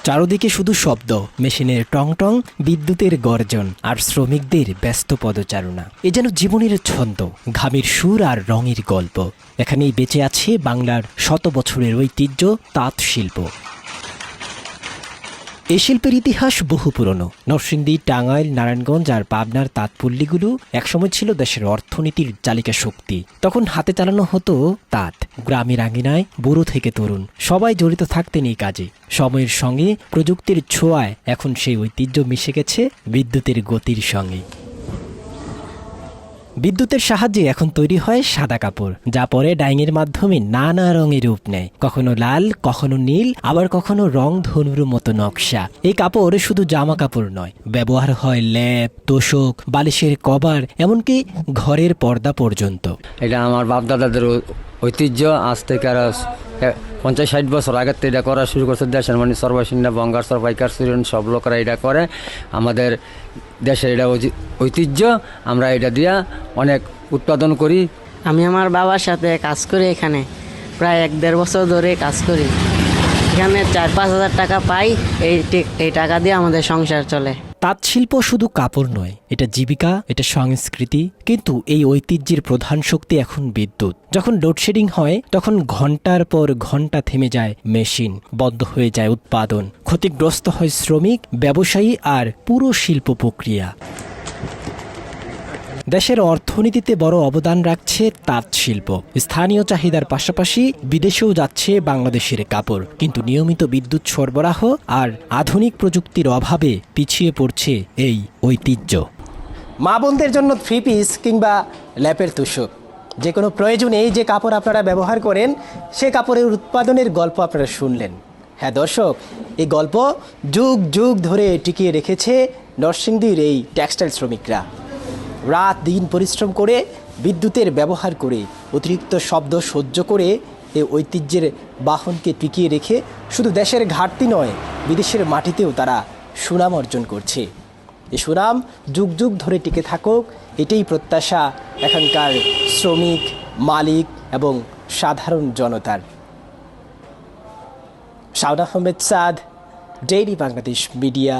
চারদিকে শুধু শব্দ, মেশিনের টং টং, বিদ্যুতের গর্জন আর শ্রমিকদের ব্যস্ত পদচারণা। এ যেন জীবনের ছন্দ, ঘামের সুর আর রঙের গল্প। এখানেই বেঁচে আছে বাংলার শত বছরের ঐতিহ্য তাঁত শিল্প। এই শিল্পের ইতিহাস বহু পুরনো। নরসিংদী, টাঙ্গাইল, নারায়ণগঞ্জ আর পাবনার তাঁতপল্লীগুলো একসময় ছিল দেশের অর্থনীতির চালিকা শক্তি। তখন হাতে চালানো হতো তাঁত। গ্রামের আঙিনায় বুড়ো থেকে তরুণ সবাই জড়িত থাকতেন এই কাজে। সময়ের সঙ্গে প্রযুক্তির ছোঁয়ায় এখন সেই ঐতিহ্য মিশে গেছে বিদ্যুতের গতির সঙ্গে। বিদ্যুতের সাহায্যে এখন তৈরি হয় সাদা কাপড়, যা পরে ডাইংয়ের মাধ্যমে নানা রঙের রূপ নেয়। কখনো লাল, কখনো নীল, আবার কখনো রং ধনুর মতো নকশা। এই কাপড় শুধু জামা কাপড় নয়, ব্যবহার হয় ল্যাপ, তোশক, বালিশের কভার, এমনকি ঘরের পর্দা পর্যন্ত। এটা আমার বাপ দাদাদের ঐতিহ্য। আজ থেকে আর 50-60 বছর আগের থেকে এটা করা শুরু করছে। দেশের মানে সর্বসিন্না, বঙ্গার সর, পাইকার সিরিয়ন সব লোকেরা এটা করে। আমাদের দেশের এটা ঐতিহ্য। আমরা এটা দিয়া অনেক উৎপাদন করি। আমি আমার বাবার সাথে কাজ করি, এখানে প্রায় 1-1.5 বছর ধরে কাজ করি। এখানে 4-5 হাজার টাকা পাই। এই টাকা দিয়ে আমাদের সংসার চলে। তাঁত শিল্প শুধু কাপড় নয়, এটা জীবিকা, এটা সংস্কৃতি। কিন্তু এই ঐতিহ্যের প্রধান শক্তি এখন বিদ্যুৎ। যখন লোডশেডিং হয় তখন ঘন্টার পর ঘন্টা থেমে যায় মেশিন, বন্ধ হয়ে যায় উৎপাদন, ক্ষতিগ্রস্ত হয় শ্রমিক, ব্যবসায়ী আর পুরো শিল্প প্রক্রিয়া। দেশের অর্থনীতিতে বড় অবদান রাখছে তাঁত শিল্প। স্থানীয় চাহিদার পাশাপাশি বিদেশেও যাচ্ছে বাংলাদেশের কাপড়। কিন্তু নিয়মিত বিদ্যুৎ সরবরাহ আর আধুনিক প্রযুক্তির অভাবে পিছিয়ে পড়ছে এই ঐতিহ্য। মা বোনদের জন্য 3 পিস কিংবা ল্যাপের তোশক, যে কোনো প্রয়োজনে যে কাপড় আপনারা ব্যবহার করেন, সে কাপড়ের উৎপাদনের গল্প আপনারা শুনলেন। হ্যাঁ দর্শক, এই গল্প যুগ যুগ ধরে টিকিয়ে রেখেছে নরসিংদীর এই টেক্সটাইল শ্রমিকরা। রাত দিন পরিশ্রম করে, বিদ্যুতের ব্যবহার করে, অতিরিক্ত শব্দ সহ্য করে এই ঐতিহ্যের বাহনকে টিকিয়ে রেখে শুধু দেশের ঘাটতি নয়, বিদেশের মাটিতেও তারা সুনাম অর্জন করছে। এই সুনাম যুগ যুগ ধরে টিকে থাকুক, এটাই প্রত্যাশা এখানকার শ্রমিক, মালিক এবং সাধারণ জনতার। শাওন আহমেদ সাদ, ডেইলি বাংলাদেশ মিডিয়া।